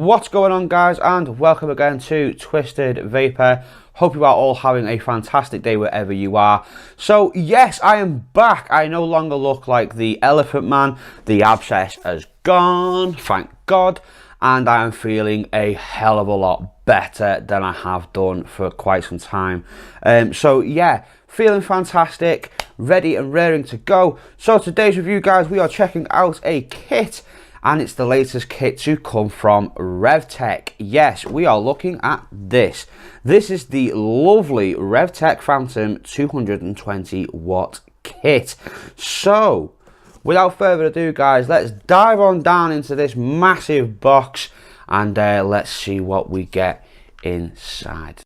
What's going on, guys, and welcome again to Twisted Vapor. Hope you are all having a fantastic day wherever you are. So yes, I am back. I no longer look like the Elephant Man. The abscess has gone, thank God, and I am feeling a hell of a lot better than I have done for quite some time. So yeah, feeling fantastic, ready and raring to go. So today's review, guys, we are checking out a kit, and it's the latest kit to come from Revtech. Yes, we are looking at this. This is the lovely Revtech Phantom 220 watt kit. So without further ado, guys, let's dive on down into this massive box and let's see what we get inside.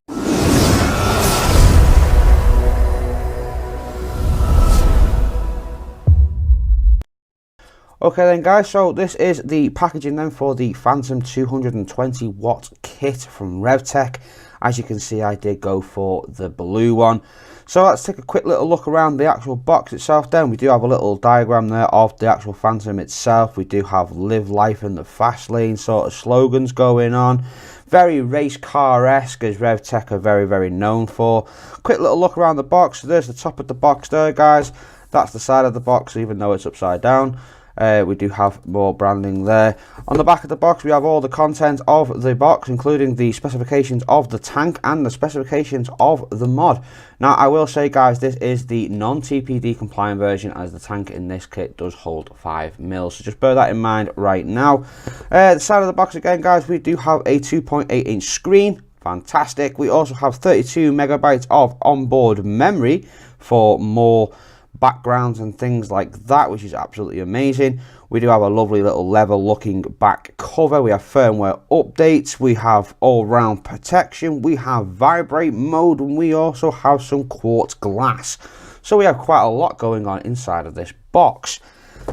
Okay then, guys, so this is the packaging then for the Phantom 220 watt kit from Revtech. As you can see, I did go for the blue one. So let's take a quick little look around the actual box itself then. We do have a little diagram there of the actual Phantom itself. We do have live life in the fast lane sort of slogans going on. Very race car-esque, as Revtech are very known for. Quick little look around the box. So there's the top of the box there, guys. That's the side of the box, even though it's upside down. We do have more branding there. On the back of the box, we have all the content of the box, including the specifications of the tank and the specifications of the mod. Now, I will say, guys, this is the non-TPD compliant version, as the tank in this kit does hold 5 mils. So just bear that in mind right now. The side of the box again, guys, we do have a 2.8-inch screen. Fantastic. We also have 32 megabytes of onboard memory for more backgrounds and things like that, which is absolutely amazing. We do have a lovely little leather looking back cover. We have firmware updates, we have all-round protection, we have vibrate mode, and we also have some quartz glass. So we have quite a lot going on inside of this box.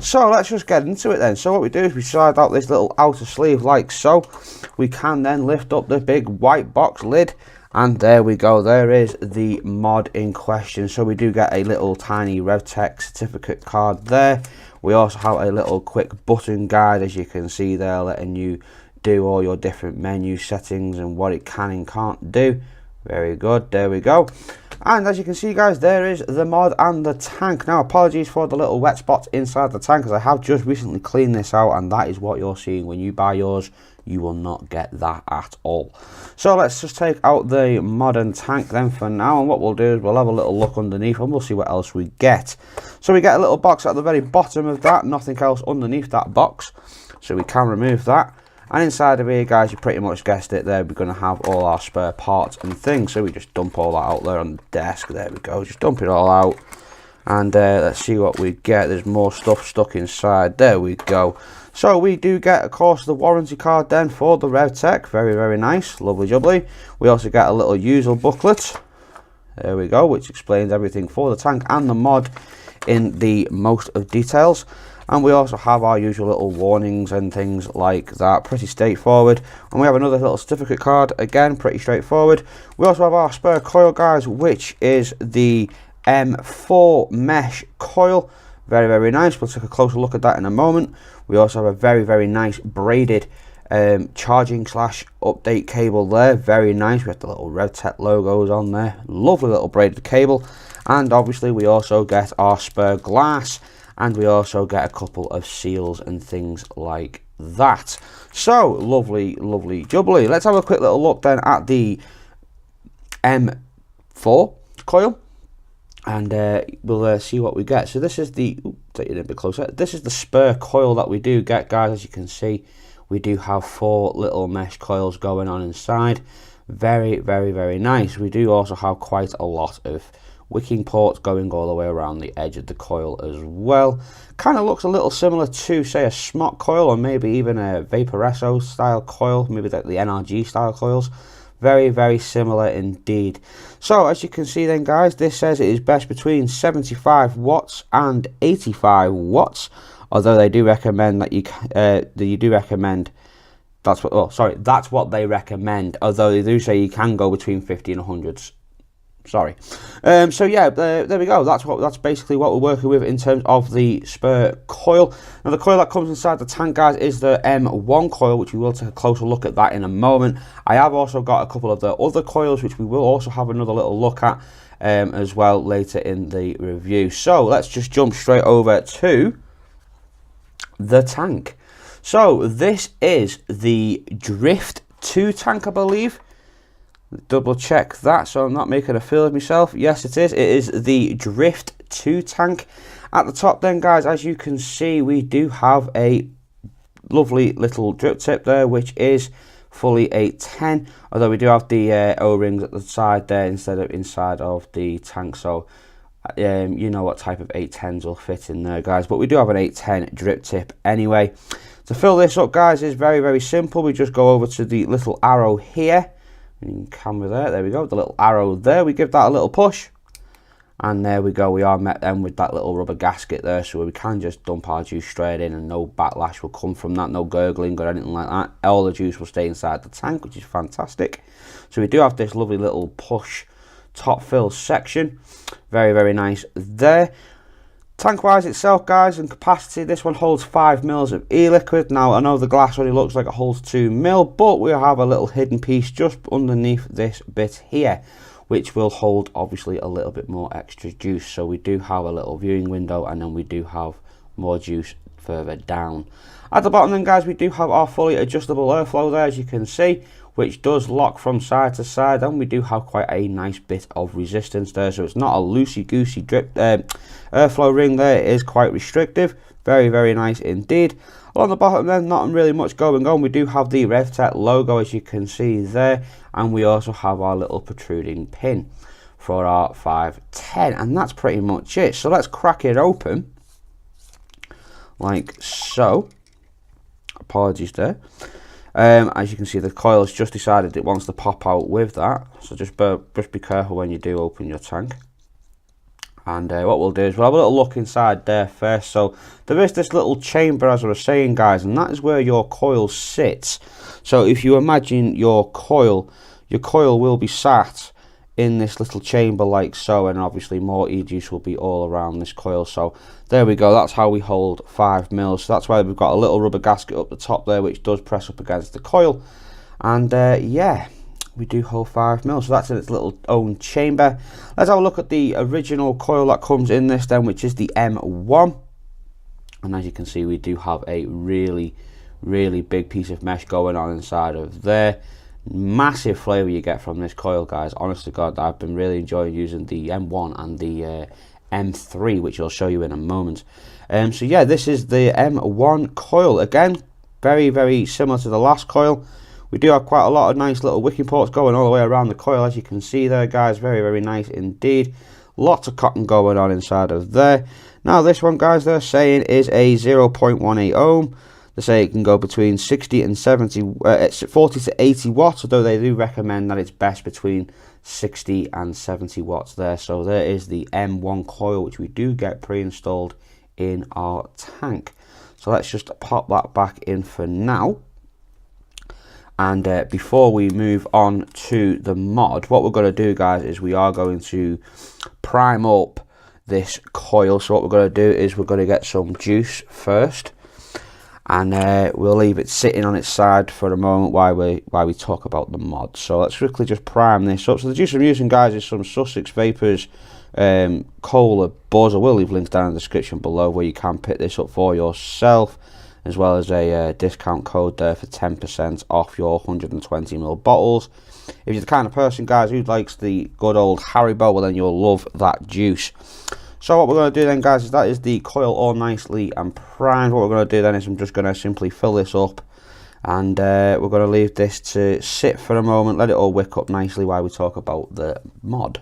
So let's just get into it then. So what we do is we slide out this little outer sleeve like so. We can then lift up the big white box lid, and there we go, there is the mod in question. So we do get a little tiny Revtech certificate card there. We also have a little quick button guide, as you can see there, letting you do all your different menu settings and what it can and can't do. Very good, there we go. And as you can see, guys, there is the mod and the tank. Now, apologies for the little wet spots inside the tank, as I have just recently cleaned this out, and that is what you're seeing when you buy yours. You will not get that at all. So let's just take out the mod and tank then for now, and what we'll do is we'll have a little look underneath and we'll see what else we get. So we get a little box at the very bottom of that, nothing else underneath that box, so we can remove that. And inside of here, guys, you pretty much guessed it there, we're going to have all our spare parts and things. So we just dump all that out there on the desk. There we go, just dump it all out. And let's see what we get. There's more stuff stuck inside. There we go. So we do get, of course, the warranty card then for the Revtech. Very nice, lovely jubbly. We also get a little user booklet. There we go, which explains everything for the tank and the mod in the most of details. And we also have our usual little warnings and things like that, pretty straightforward. And we have another little certificate card, again, pretty straightforward. We also have our spare coil, guys, which is the M4 mesh coil. Very nice. We'll take a closer look at that in a moment. We also have a very nice braided charging / update cable there. Very nice. We have the little Revtech logos on there. Lovely little braided cable. And obviously we also get our spare glass, and we also get a couple of seals and things like that. So lovely jubbly. Let's have a quick little look then at the M4 coil, and we'll see what we get. So this is the, take it a bit closer, this is the spare coil that we do get, guys. As you can see, we do have 4 little mesh coils going on inside. Very nice. We do also have quite a lot of wicking ports going all the way around the edge of the coil as well. Kind of looks a little similar to, say, a Smok coil, or maybe even a Vaporesso style coil, maybe the NRG style coils. Very similar indeed. So as you can see then, guys, this says it is best between 75 watts and 85 watts, although they do recommend that that's what they recommend, although they do say you can go between 50 and 100s. Sorry. So yeah, there we go. That's basically what we're working with in terms of the spur coil. Now the coil that comes inside the tank, guys, is the M1 coil, which we will take a closer look at that in a moment. I have also got a couple of the other coils, which we will also have another little look at as well later in the review. So let's just jump straight over to the tank. So this is the Drift 2 tank, I believe. Double check that so I'm not making a fool of myself. Yes, it is. It is the Drift 2 tank. At the top then, guys, as you can see, we do have a lovely little drip tip there, which is fully 810, although we do have the O-rings at the side there instead of inside of the tank. So you know what type of 810s will fit in there, guys, but we do have an 810 drip tip anyway. To fill this up, guys, is very, very simple. We just go over to the little arrow here. Camera there we go, the little arrow there, we give that a little push, and there we go, we are met then with that little rubber gasket there, so we can just dump our juice straight in and no backlash will come from that, no gurgling or anything like that. All the juice will stay inside the tank, which is fantastic. So we do have this lovely little push top fill section, very, very nice there. Tank wise itself, guys, and capacity, this one holds 5 mils of e-liquid. Now I know the glass only looks like it holds 2 mil, but we have a little hidden piece just underneath this bit here, which will hold obviously a little bit more extra juice. So we do have a little viewing window, and then we do have more juice further down. At the bottom then, guys, we do have our fully adjustable airflow there, as you can see, which does lock from side to side, and we do have quite a nice bit of resistance there, so it's not a loosey-goosey drip airflow ring there. It is quite restrictive, very, very nice indeed. Along the bottom then, not really much going on. We do have the Revtech logo, as you can see there, and we also have our little protruding pin for our 510, and that's pretty much it. So let's crack it open like so. Apologies there. As you can see, the coil has just decided it wants to pop out with that, so just be careful when you do open your tank. And what we'll do is we'll have a little look inside there first. So there is this little chamber, as I was saying, guys, and that is where your coil sits. So if you imagine your coil will be sat in this little chamber like so, and obviously more e-juice will be all around this coil. So there we go, that's how we hold 5 mils. So that's why we've got a little rubber gasket up the top there, which does press up against the coil. And yeah, we do hold 5 mils, so that's in its little own chamber. Let's have a look at the original coil that comes in this then, which is the M1. And as you can see, we do have a really, really big piece of mesh going on inside of there. Massive flavour you get from this coil, guys. Honest to God, I've been really enjoying using the M1 and the M3, which I'll show you in a moment. So yeah, this is the M1 coil. Again, very, very similar to the last coil. We do have quite a lot of nice little wicking ports going all the way around the coil, as you can see there, guys. Very, very nice indeed. Lots of cotton going on inside of there. Now this one, guys, they're saying is a 0.18 ohm. They say it can go between 60 and 40 to 80 watts, although they do recommend that it's best between 60 and 70 watts there. So there is the M1 coil, which we do get pre-installed in our tank. So let's just pop that back in for now. And before we move on to the mod, what we're going to do, guys, is we are going to prime up this coil. So what we're going to do is we're going to get some juice first, and we'll leave it sitting on its side for a moment while we talk about the mod. So let's quickly just prime this up. So the juice I'm using, guys, is some Sussex Vapors Cola Buzz. I will leave links down in the description below where you can pick this up for yourself, as well as a discount code there for 10% off your 120ml bottles. If you're the kind of person, guys, who likes the good old Haribo, well then you'll love that juice. So what we're going to do then, guys, is that is the coil all nicely and primed. What we're going to do then is I'm just going to simply fill this up, and we're going to leave this to sit for a moment, let it all wick up nicely while we talk about the mod.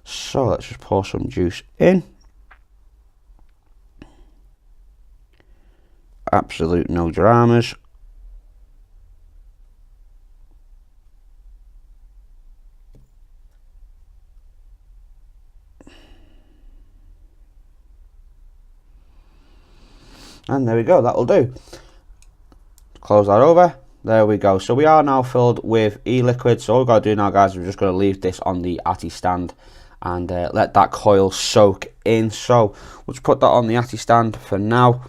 So let's just pour some juice in. Absolute no dramas. And there we go, that'll do. Close that over, There we go. So we are now filled with e-liquid. So all we've got to do now, guys, we're just going to leave this on the Atty stand and let that coil soak in. So we'll just put that on the Atty stand for now,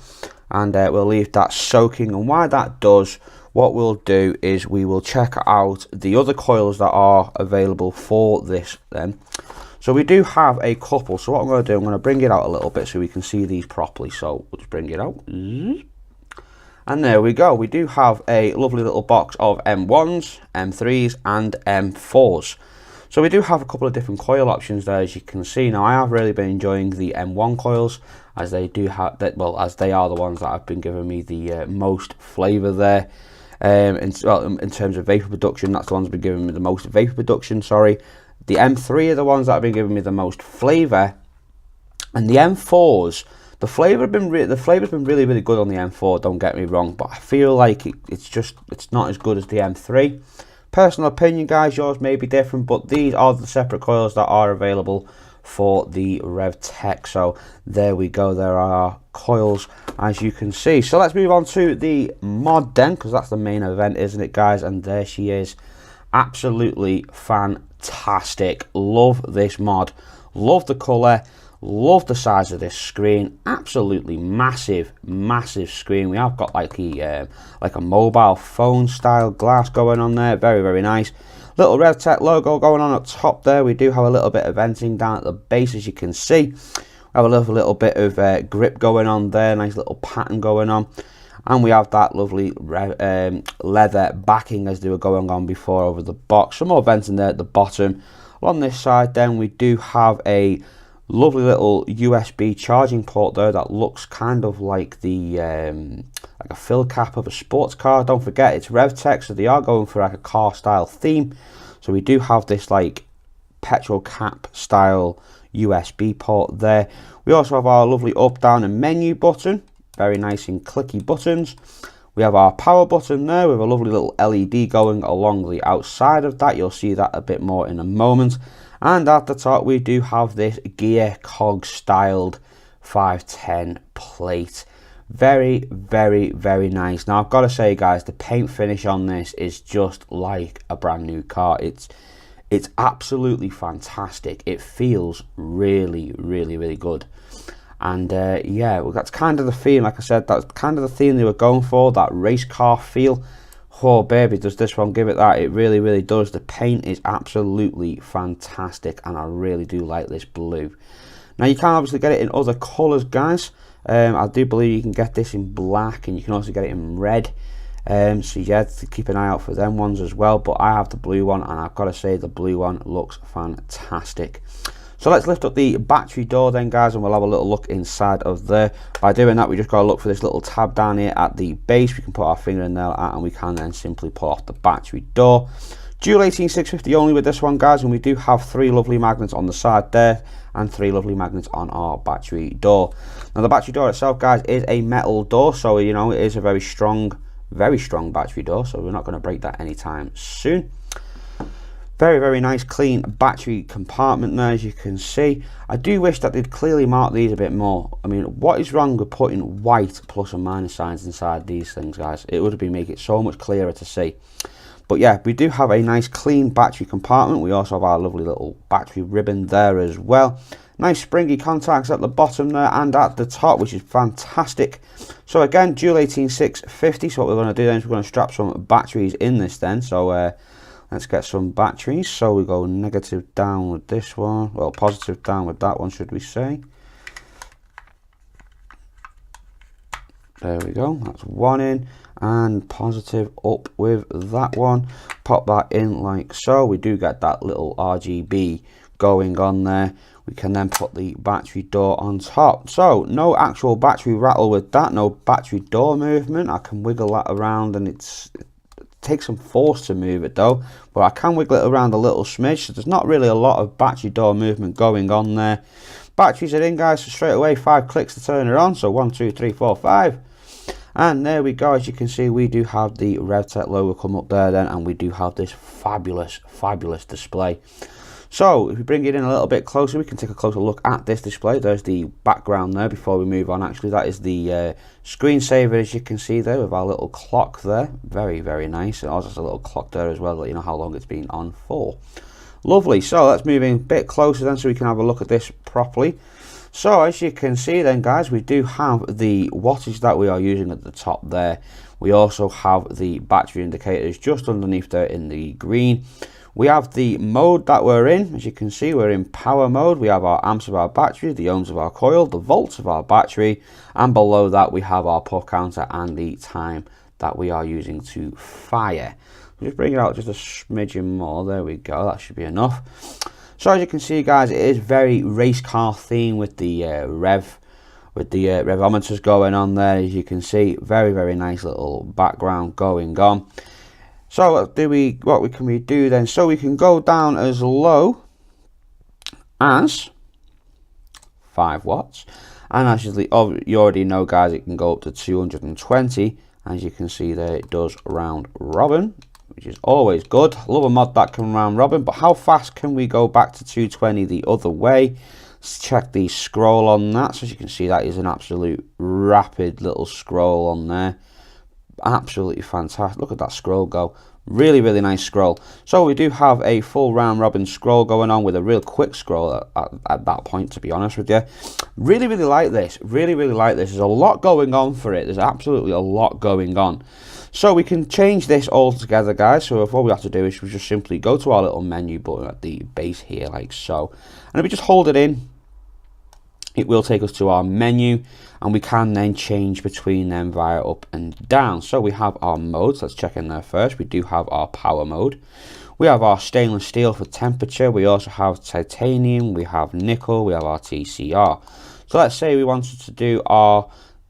and we'll leave that soaking. And while that does, what we'll do is we will check out the other coils that are available for this then. So we do have a couple. So what I'm going to do, I'm going to bring it out a little bit so we can see these properly. So we'll just bring it out. And there we go. We do have a lovely little box of M1s, M3s and M4s. So we do have a couple of different coil options there, as you can see. Now I have really been enjoying the M1 coils, as they do have that, well, as they are the ones that have been giving me the most flavour there. In terms of vapor production, that's the ones that have been giving me the most vapor production, sorry. The M3 are the ones that have been giving me the most flavour, and the M4s, the flavour's been really, really good on the M4, don't get me wrong, but I feel like it's not as good as the M3. Personal opinion, guys, yours may be different, but these are the separate coils that are available for the Revtech. So there we go, there are coils, as you can see. So let's move on to the mod then, because that's the main event, isn't it, guys? And there she is. Absolutely fantastic. Love this mod. Love the colour. Love the size of this screen. Absolutely massive, massive screen. We have got like a mobile phone style glass going on there. Very, very nice. Little Revtech logo going on at top there. We do have a little bit of venting down at the base, as you can see. We have a little bit of grip going on there. Nice little pattern going on. And we have that lovely leather backing, as they were going on before, over the box. Some more venting there at the bottom. On this side then, we do have a lovely little USB charging port there that looks kind of like the like a fill cap of a sports car. Don't forget, it's Revtech, so they are going for like a car style theme. So we do have this like petrol cap style USB port there. We also have our lovely up, down and menu button. Very nice and clicky buttons. We have our power button there with a lovely little LED going along the outside of that. You'll see that a bit more in a moment. And at the top we do have this gear cog styled 510 plate. Very, very, very nice. Now I've got to say, guys, the paint finish on this is just like a brand new car. It's absolutely fantastic. It feels really, really, really good. And yeah, well, that's kind of the theme. Like I said, that's kind of the theme they were going for, that race car feel. Oh baby, does this one give it that? It really, really does. The paint is absolutely fantastic, and I really do like this blue. Now you can obviously get it in other colours, guys. I do believe you can get this in black, and you can also get it in red. So yeah, keep an eye out for them ones as well. But I have the blue one, and I've got to say the blue one looks fantastic. So let's lift up the battery door then, guys, and we'll have a little look inside of there. By doing that, we just got to look for this little tab down here at the base. We can put our finger in there and we can then simply pull off the battery door. Dual 18650 only with this one, guys, and we do have 3 lovely magnets on the side there and 3 lovely magnets on our battery door. Now the battery door itself, guys, is a metal door, so you know it is a very strong battery door, so we're not going to break that anytime soon. Very, very nice clean battery compartment there, as you can see. I do wish that they'd clearly mark these a bit more. I mean, what is wrong with putting white plus and minus signs inside these things, guys? It would make it so much clearer to see. But yeah, we do have a nice clean battery compartment. We also have our lovely little battery ribbon there as well. Nice springy contacts at the bottom there and at the top, which is fantastic. So again, dual 18650. So what we're going to do then is we're going to strap some batteries in this then. So let's get some batteries. So we go negative down with this one. Well, positive down with that one, should we say. There we go. That's one in. And positive up with that one. Pop that in like so. We do get that little RGB going on there. We can then put the battery door on top. So no actual battery rattle with that. No battery door movement. I can wiggle that around, and it takes some force to move it though, but I can wiggle it around a little smidge, so there's not really a lot of battery door movement going on there. Batteries are in, guys, so straight away 5 clicks to turn it on. So 1 2 3 4 5, and there we go. As you can see, we do have the Revtech logo come up there then, and we do have this fabulous display. So if we bring it in a little bit closer, we can take a closer look at this display. There's the background there before we move on. Actually, that is the screensaver, as you can see there, with our little clock there. Very, very nice. And also there's a little clock there as well, let you know how long it's been on for. Lovely. So let's move in a bit closer then so we can have a look at this properly. So as you can see then, guys, we do have the wattage that we are using at the top there. We also have the battery indicators just underneath there in the green. We have the mode that we're in. As you can see, we're in power mode. We have our amps of our battery, the ohms of our coil, the volts of our battery, and below that we have our puff counter and the time that we are using to fire. Just bring it out just a smidgen more. There we go. That should be enough. So as you can see, guys, it is very race car theme with the revometers going on there. As you can see, very, very nice little background going on. So what can we do then? So we can go down as low as 5 watts, and actually, you already know, guys, it can go up to 220. As you can see there, it does round robin, which is always good. Love a mod that can round robin. But how fast can we go back to 220 the other way? Let's check the scroll on that. So as you can see, that is an absolute rapid little scroll on there. Absolutely fantastic. Look at that scroll go. Really, really nice scroll. So we do have a full round robin scroll going on with a real quick scroll at that point, to be honest with you. Really, really like this. Really, really like this. There's a lot going on for it. There's absolutely a lot going on. So we can change this all together, guys. So all we have to do is we just simply go to our little menu button at the base here, like so. And if we just hold it in, it will take us to our menu, and we can then change between them via up and down. So we have our modes. Let's check in there first. We do have our power mode. We have our stainless steel for temperature. We also have titanium. We have nickel. We have our TCR. So let's say we wanted to do our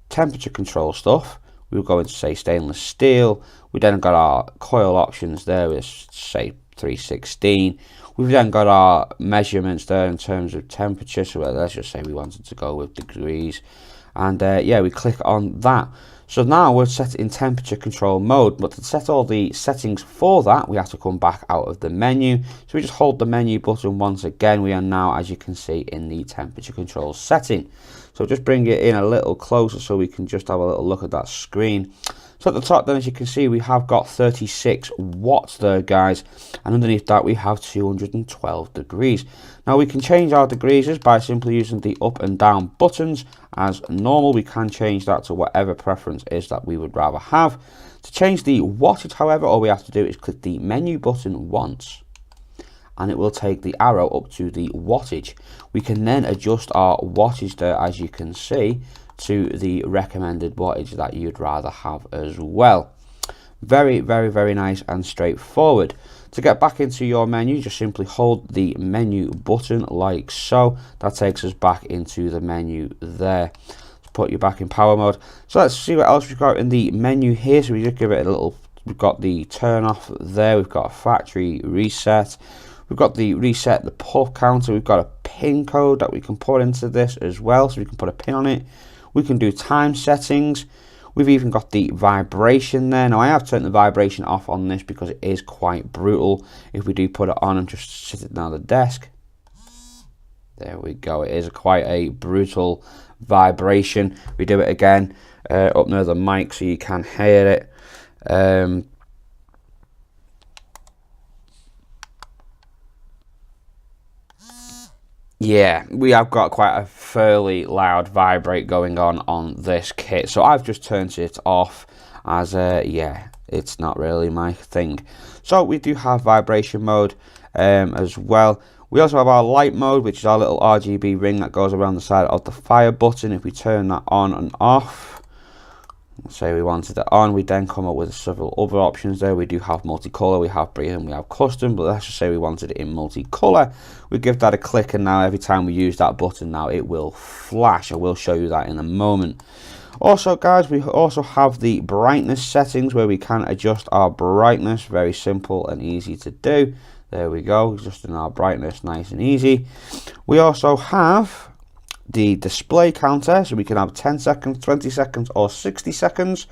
temperature control stuff. We will go into, say, stainless steel. We then got our coil options there with, say, 316. We've then got our measurements there in terms of temperature. So let's just say we wanted to go with degrees. And yeah, we click on that. So now we're set in temperature control mode. But to set all the settings for that, we have to come back out of the menu. So we just hold the menu button once again. We are now, as you can see, in the temperature control setting. So just bring it in a little closer so we can just have a little look at that screen. So at the top then, as you can see, we have got 36 watts there, guys, and underneath that we have 212 degrees. Now we can change our degrees by simply using the up and down buttons. As normal, we can change that to whatever preference is that we would rather have. To change the wattage, however, all we have to do is click the menu button once, and it will take the arrow up to the wattage. We can then adjust our wattage there, as you can see, to the recommended wattage that you'd rather have as well. Very, very, very nice and straightforward. To get back into your menu, just simply hold the menu button like so. That takes us back into the menu there. Let's put you back in power mode. So let's see what else we've got in the menu here. So we just give it a little, we've got the turn off there. We've got a factory reset. We've got the reset, the puff counter. We've got a pin code that we can put into this as well. So we can put a pin on it. We can do time settings. We've even got the vibration there. Now I have turned the vibration off on this because it is quite brutal. If we do put it on and just sit it down the desk, there we go. It is quite a brutal vibration. We do it again up near the mic so you can hear it. Yeah, we have got quite a fairly loud vibrate going on this kit. So I've just turned it off as, yeah, it's not really my thing. So we do have vibration mode as well. We also have our light mode, which is our little RGB ring that goes around the side of the fire button. If we turn that on and off, let's say we wanted it on, we then come up with several other options there. We do have multicolor, we have brief, and we have custom, but let's just say we wanted it in multicolor. We give that a click, and now every time we use that button now it will flash. I will show you that in a moment. Also, guys, we also have the brightness settings where we can adjust our brightness. Very simple and easy to do. There we go, adjusting our brightness nice and easy. We also have the display counter, so we can have 10 seconds, 20 seconds or 60 seconds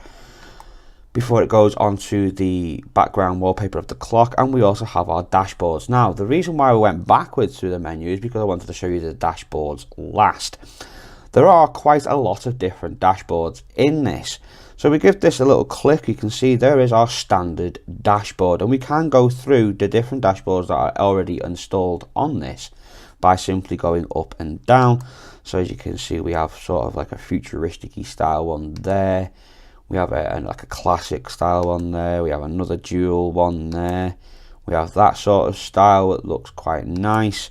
before it goes onto the background wallpaper of the clock. And we also have our dashboards. Now, the reason why we went backwards through the menu is because I wanted to show you the dashboards last. There are quite a lot of different dashboards in this. So we give this a little click, you can see there is our standard dashboard, and we can go through the different dashboards that are already installed on this by simply going up and down. So as you can see, we have sort of like a futuristic-y style one there. We have like a classic style one there. We have another dual one there. We have that sort of style that looks quite nice.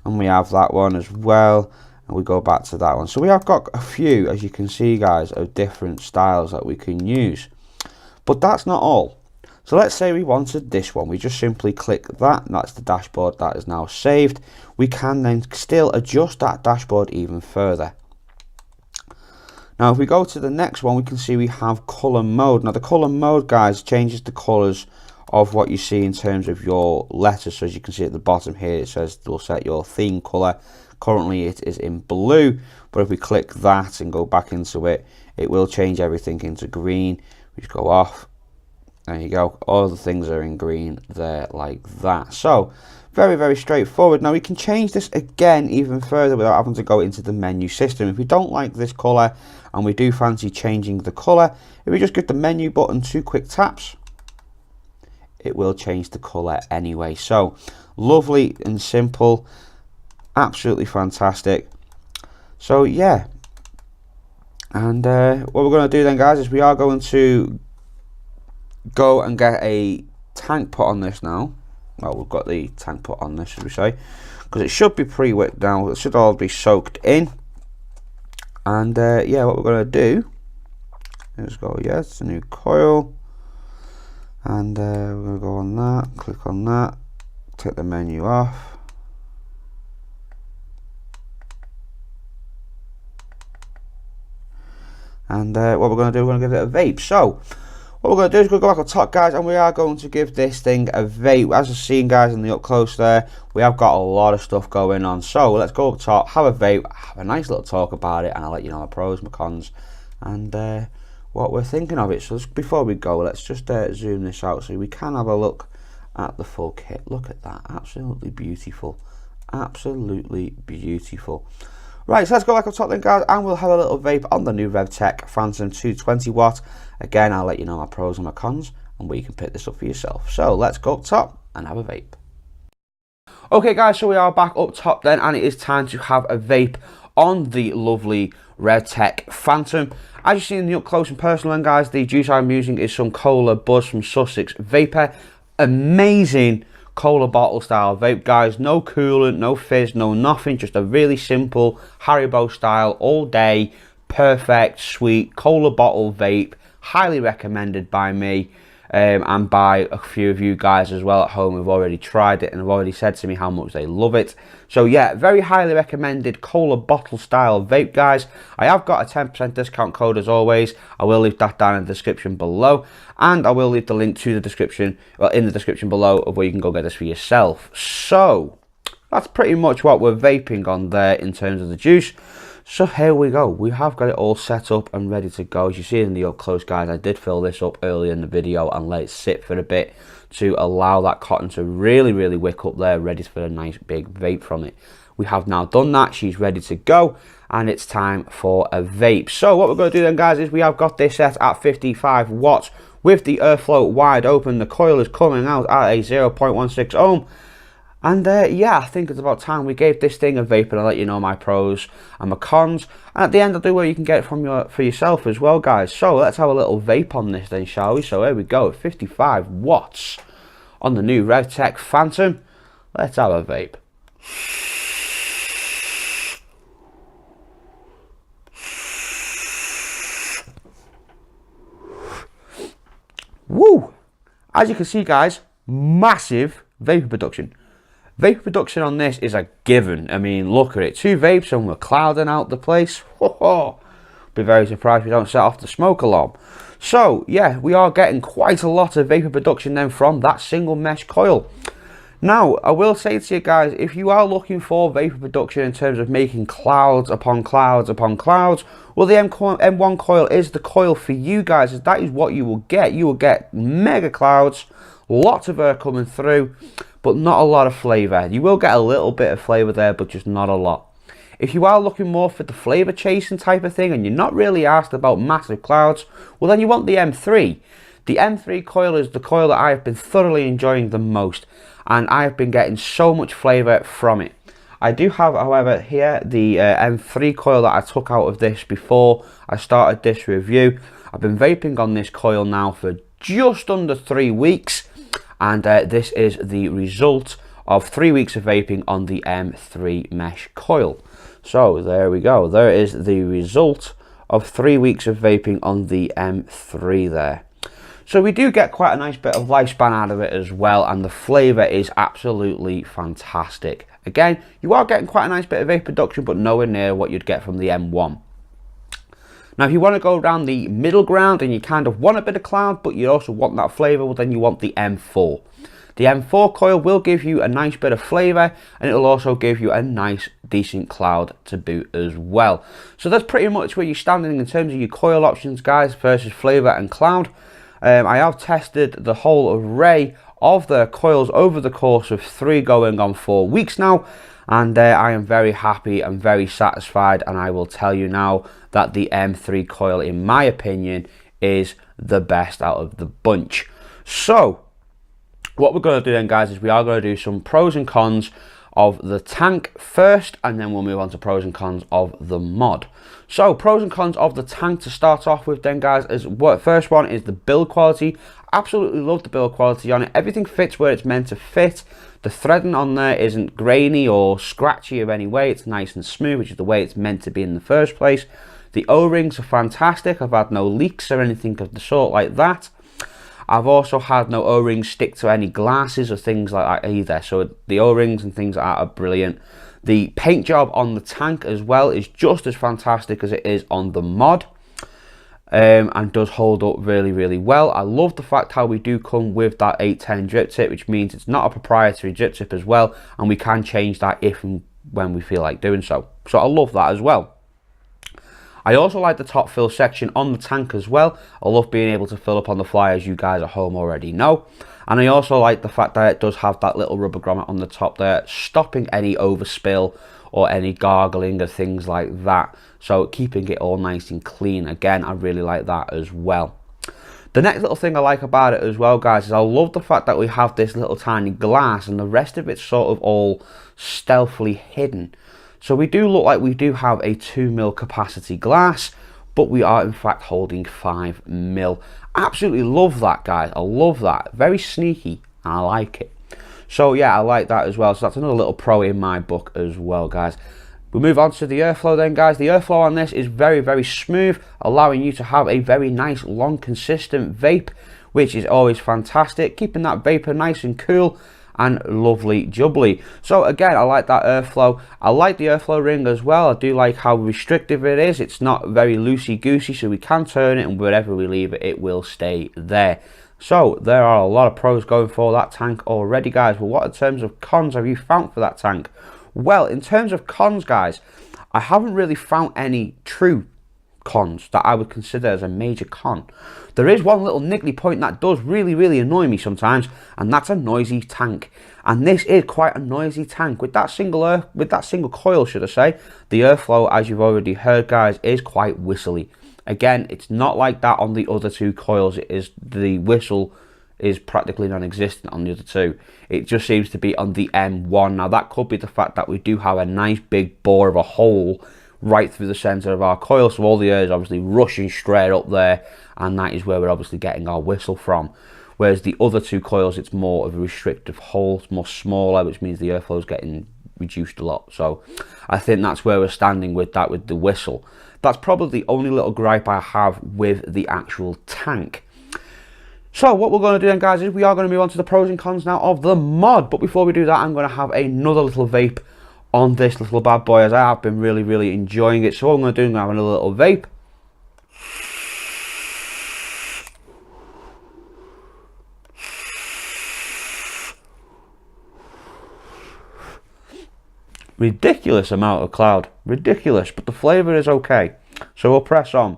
And we have that one as well. And we go back to that one. So we have got a few, as you can see guys, of different styles that we can use. But that's not all. So let's say we wanted this one. We just simply click that, and that's the dashboard that is now saved. We can then still adjust that dashboard even further. Now if we go to the next one, we can see we have color mode. Now the color mode, guys, changes the colors of what you see in terms of your letters. So as you can see at the bottom here, it says we'll set your theme color. Currently it is in blue, but if we click that and go back into it, it will change everything into green. We just go off, there you go, all the things are in green there like that. So very, very straightforward. Now we can change this again even further without having to go into the menu system. If we don't like this color and we do fancy changing the color, if we just give the menu button 2 quick taps, it will change the color anyway. So lovely and simple, absolutely fantastic. So yeah, and what we're going to do then guys is we are going to go and get a tank put on this now. Well, we've got the tank put on this, should we say, because it should be pre-wicked now. It should all be soaked in. And yeah, what we're going to do is go, yes, a new coil, and we're going to go on that, click on that, take the menu off. And what we're going to do, we're going to give it a vape. So what we're going to do is go back on top guys, and we are going to give this thing a vape. As you've seen guys in the up close there, we have got a lot of stuff going on. So let's go up top, have a vape, have a nice little talk about it, and I'll let you know my pros, my cons, and what we're thinking of it. So before we go, let's just zoom this out so we can have a look at the full kit. Look at that, absolutely beautiful, absolutely beautiful. Right, so let's go back up top then guys, and we'll have a little vape on the new Revtech Phantom 220 watt. Again, I'll let you know my pros and my cons and where you can pick this up for yourself. So let's go up top and have a vape. Okay guys, so we are back up top then, and it is time to have a vape on the lovely Revtech Phantom. As you see in the up close and personal then guys, the juice I'm using is some Cola Buzz from Sussex Vapor. Amazing cola bottle style vape guys, no coolant, no fizz, no nothing, just a really simple Haribo style all day, perfect sweet cola bottle vape, highly recommended by me and by a few of you guys as well at home who've already tried it and have already said to me how much they love it. So yeah, very highly recommended cola bottle style vape guys. I have got a 10% discount code as always. I will leave that down in the description below, and I will leave the link to the description, well, in the description below, of where you can go get this for yourself. So that's pretty much what we're vaping on there in terms of the juice. So here we go, we have got it all set up and ready to go. As you see in the up close guys, I did fill this up earlier in the video and let it sit for a bit to allow that cotton to really wick up there, ready for a nice big vape from it. We have now done that, she's ready to go, and it's time for a vape. So what we're going to do then guys is we have got this set at 55 watts with the airflow wide open. The coil is coming out at a 0.16 ohm. And yeah, I think it's about time we gave this thing a vape, and I'll let you know my pros and my cons. And at the end, I'll do where you can get it for yourself as well, guys. So let's have a little vape on this then, shall we? So here we go, 55 watts on the new Revtech Phantom. Let's have a vape. Woo! As you can see, guys, massive vapor production. Vapor production on this is a given. I mean, look at it. 2 vapes and we're clouding out the place. Be very surprised if we don't set off the smoke alarm. So, yeah, we are getting quite a lot of vapor production then from that single mesh coil. Now, I will say to you guys, if you are looking for vapor production in terms of making clouds upon clouds upon clouds, well, the M1 coil is the coil for you guys, as that is what you will get. You will get mega clouds, lots of air coming through, but not a lot of flavour. You will get a little bit of flavour there, but just not a lot. If you are looking more for the flavour chasing type of thing, and you're not really asked about massive clouds, well, then you want the M3. The M3 coil is the coil that I have been thoroughly enjoying the most, and I have been getting so much flavour from it. I do have, however, here the M3 coil that I took out of this before I started this review. I've been vaping on this coil now for just under 3 weeks, and this is the result of 3 weeks of vaping on the M3 mesh coil. So there we go, there is the result of 3 weeks of vaping on the M3 there. So we do get quite a nice bit of lifespan out of it as well, and the flavour is absolutely fantastic. Again, you are getting quite a nice bit of vape production, but nowhere near what you'd get from the M1. Now, if you want to go down the middle ground and you kind of want a bit of cloud, but you also want that flavour, well, then you want the M4. The M4 coil will give you a nice bit of flavour, and it will also give you a nice, decent cloud to boot as well. So that's pretty much where you're standing in terms of your coil options, guys, versus flavour and cloud. I have tested the whole array of the coils over the course of 3 going on 4 weeks now, and I am very happy and very satisfied, and I will tell you now that the M3 coil, in my opinion, is the best out of the bunch. So what we're going to do then, guys, is we are going to do some pros and cons of the tank first, and then we'll move on to pros and cons of the mod. So pros and cons of the tank to start off with then, guys, is first one is the build quality. Absolutely love the build quality on it. Everything fits where it's meant to fit. The threading on there isn't grainy or scratchy of any way. It's nice and smooth, which is the way it's meant to be in the first place. The O-rings are fantastic. I've had no leaks or anything of the sort like that. I've also had no O-rings stick to any glasses or things like that either. So the O-rings and things like that are brilliant. The paint job on the tank as well is just as fantastic as it is on the mod. And does hold up really, really well. I love the fact how we do come with that 810 drip tip, which means it's not a proprietary drip tip as well, and we can change that if and when we feel like doing so. So I love that as well. I also like the top fill section on the tank as well. I love being able to fill up on the fly, as you guys at home already know. And I also like the fact that it does have that little rubber grommet on the top there, stopping any overspill or any gargling or things like that. So keeping it all nice and clean. Again, I really like that as well. The next little thing I like about it as well, guys, is I love the fact that we have this little tiny glass and the rest of it's sort of all stealthily hidden. So we do look like we do have a 2mm capacity glass, but we are in fact holding 5mm. Absolutely love that, guys. I love that. Very sneaky, and I like it. So yeah, I like that as well. So that's another little pro in my book as well, guys. We move on to the airflow then, guys. The airflow on this is very, very smooth, allowing you to have a very nice, long, consistent vape, which is always fantastic, keeping that vapor nice and cool and lovely jubbly. So again, I like that airflow. I like the airflow ring as well. I do like how restrictive it is. It's not very loosey-goosey, so we can turn it, and wherever we leave it, it will stay there. So there are a lot of pros going for that tank already, guys. But what in terms of cons have you found for that tank? Well, in terms of cons, guys, I haven't really found any true cons that I would consider as a major con. There is one little niggly point that does really, really annoy me sometimes, and that's a noisy tank. And this is quite a noisy tank. With that single coil, should I say, the airflow, as you've already heard, guys, is quite whistly. Again, it's not like that on the other 2 coils. It is, the whistle is practically non-existent on the other 2. It just seems to be on the M1. Now that could be the fact that we do have a nice big bore of a hole right through the center of our coil, so all the air is obviously rushing straight up there, and that is where we're obviously getting our whistle from. Whereas the other 2 coils, it's more of a restrictive hole, it's more smaller, which means the airflow is getting reduced a lot. So I think that's where we're standing with that, with the whistle. That's probably the only little gripe I have with the actual tank. So what we're going to do then, guys, is we are going to move on to the pros and cons now of the mod. But before we do that, I'm going to have another little vape on this little bad boy, as I have been really, really enjoying it. So what I'm going to do is I'm going to have another little vape. ridiculous amount of cloud. Ridiculous, but the flavour is okay. So we'll press on.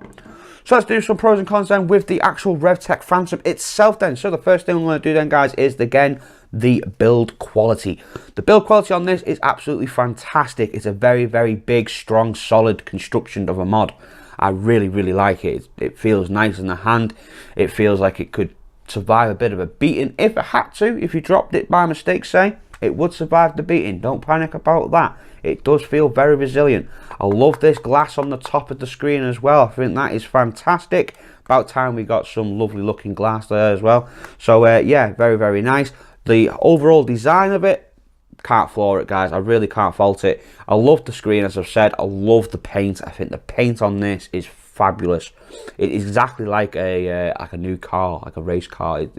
So let's do some pros and cons then with the actual Revtech Phantom itself then. So the first thing I'm going to do then, guys, is again the build quality. The build quality on this is absolutely fantastic. It's a very, very big, strong, solid construction of a mod. I really, really like it. It feels nice in the hand. It feels like it could survive a bit of a beating if it had to. If you dropped it by mistake, say, it would survive the beating. Don't panic about that. It does feel very resilient. I love this glass on the top of the screen as well. I think that is fantastic. About time we got some lovely looking glass there as well. So yeah, very, very nice. The overall design of it, can't floor it, guys. I really can't fault it. I love the screen, as I've said. I love the paint. I think the paint on this is fabulous. It is exactly like a new car, like a race car. I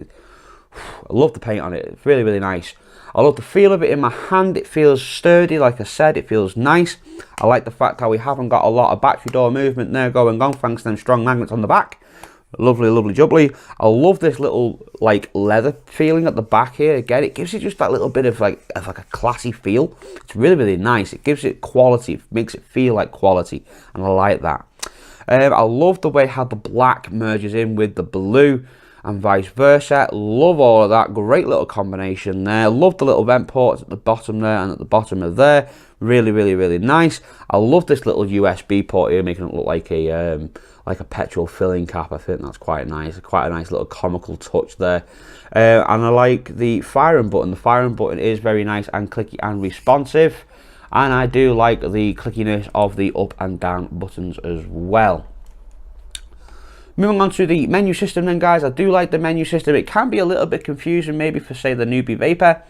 love the paint on it. It's really, really nice. I love the feel of it in my hand. It feels sturdy, like I said. It feels nice. I like the fact how we haven't got a lot of battery door movement there going on, thanks to them strong magnets on the back. Lovely, lovely jubbly. I love this little like leather feeling at the back here. Again, it gives it just that little bit of like a classy feel. It's really, really nice. It gives it quality. It makes it feel like quality, and I like that. I love the way how the black merges in with the blue and vice versa. Love all of that. Great little combination there. Love the little vent ports at the bottom there and at the bottom of there. Really, really, really nice. I love this little USB port here, making it look like a petrol filling cap. I think that's quite nice. Quite a nice little comical touch there. And I like the firing button. The firing button is very nice and clicky and responsive. And I do like the clickiness of the up and down buttons as well. Moving on to the menu system then, guys. I do like the menu system. It can be a little bit confusing maybe for, say, the newbie vapor.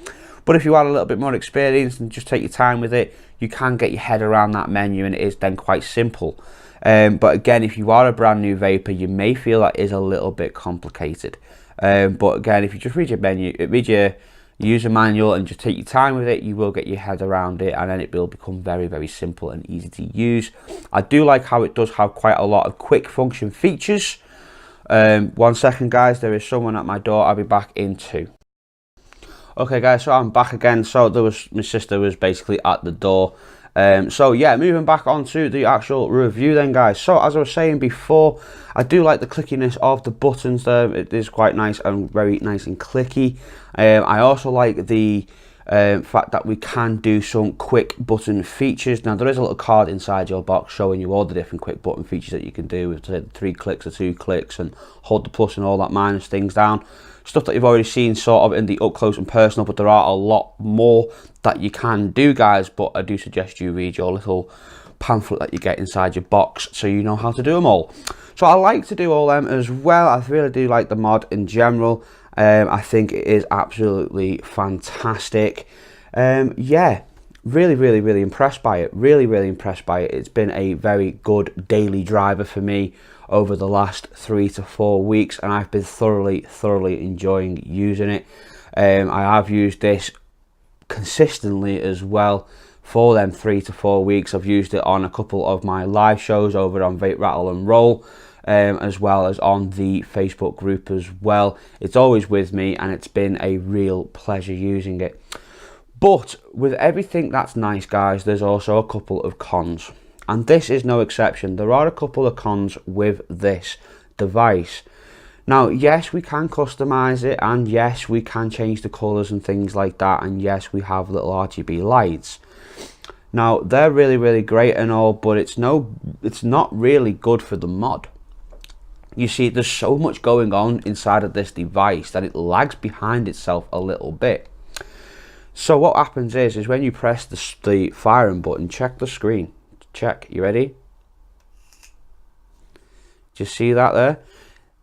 But if you are a little bit more experienced and just take your time with it, you can get your head around that menu, and it is then quite simple. But again, if you are a brand new vapor, you may feel that is a little bit complicated. But again, if you just read your user manual and just take your time with it, you will get your head around it, and then it will become very, very simple and easy to use. I do like how it does have quite a lot of quick function features. 1 second, guys, there is someone at my door. I'll be back in 2. Okay, guys, so I'm back again. So my sister was basically at the door. So yeah, moving back onto the actual review then, guys. So as I was saying before, I do like the clickiness of the buttons there. It is quite nice and very nice and clicky. I also like the fact that we can do some quick button features. Now there is a little card inside your box showing you all the different quick button features that you can do with, say, 3 clicks or 2 clicks, and hold the plus and all that minus things down. Stuff that you've already seen sort of in the up close and personal, but there are a lot more that you can do, guys. But I do suggest you read your little pamphlet that you get inside your box so you know how to do them all. So I like to do all them as well. I really do like the mod in general. I think it is absolutely fantastic. Yeah, really, really, really impressed by it. Really, really impressed by it. It's been a very good daily driver for me over the last 3 to 4 weeks, and I've been thoroughly enjoying using it. I have used this consistently as well for them 3 to 4 weeks. I've used it on a couple of my live shows over on Vape Rattle and Roll, as well as on the Facebook group as well. It's always with me, and it's been a real pleasure using it. But with everything that's nice, guys, there's also a couple of cons. And this is no exception. There are a couple of cons with this device. Now, yes, we can customize it, and yes, we can change the colors and things like that, and yes, we have little RGB lights. Now, they're really, really great and all, but it's not really good for the mod. You see, there's so much going on inside of this device that it lags behind itself a little bit. So what happens is when you press the firing button, check the screen. Check, you ready? Do you see that there?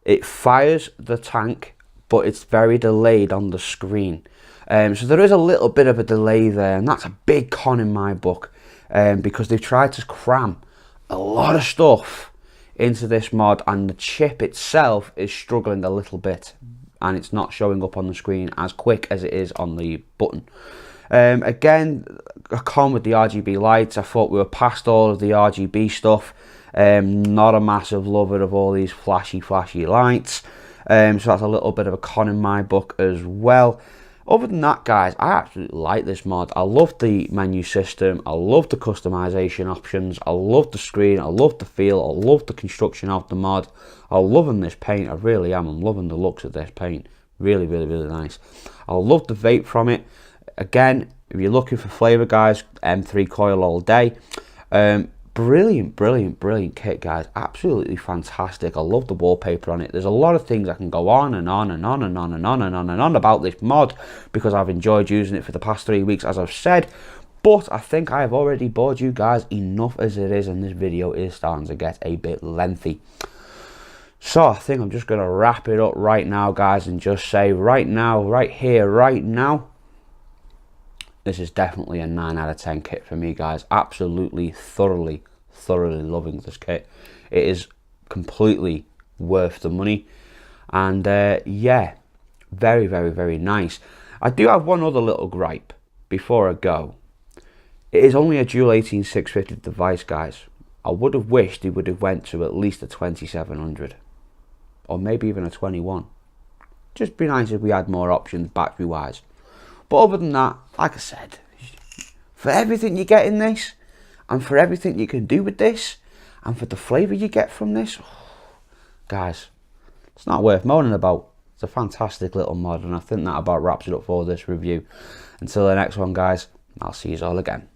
It fires the tank, but it's very delayed on the screen. So there is a little bit of a delay there, and that's a big con in my book, because they've tried to cram a lot of stuff into this mod, and the chip itself is struggling a little bit, and it's not showing up on the screen as quick as it is on the button. Again, a con with the RGB lights. I thought we were past all of the RGB stuff. Not a massive lover of all these flashy lights. So that's a little bit of a con in my book as well. Other than that, guys, I absolutely like this mod. I love the menu system. I love the customization options. I love the screen. I love the feel. I love the construction of the mod. I'm loving this paint. I really am. I'm loving the looks of this paint. Really, really, really nice. I love the vape from it. Again, if you're looking for flavour, guys, M3 coil all day. Brilliant, brilliant, brilliant kit, guys. Absolutely fantastic. I love the wallpaper on it. There's a lot of things I can go on and on and on and on and on and on and on about this mod, because I've enjoyed using it for the past 3 weeks, as I've said. But I think I have already bored you guys enough as it is, and this video is starting to get a bit lengthy. So I think I'm just going to wrap it up right now, guys, and just say right now, right here, right now, this is definitely a 9 out of 10 kit for me, guys. Absolutely, thoroughly loving this kit. It is completely worth the money. And yeah, very, very, very nice. I do have one other little gripe before I go. It is only a dual 18650 device, guys. I would have wished it would have went to at least a 2700. Or maybe even a 21. Just be nice if we had more options battery-wise. But other than that, like I said, for everything you get in this, and for everything you can do with this, and for the flavour you get from this, guys, it's not worth moaning about. It's a fantastic little mod, and I think that about wraps it up for this review. Until the next one, guys, I'll see you all again.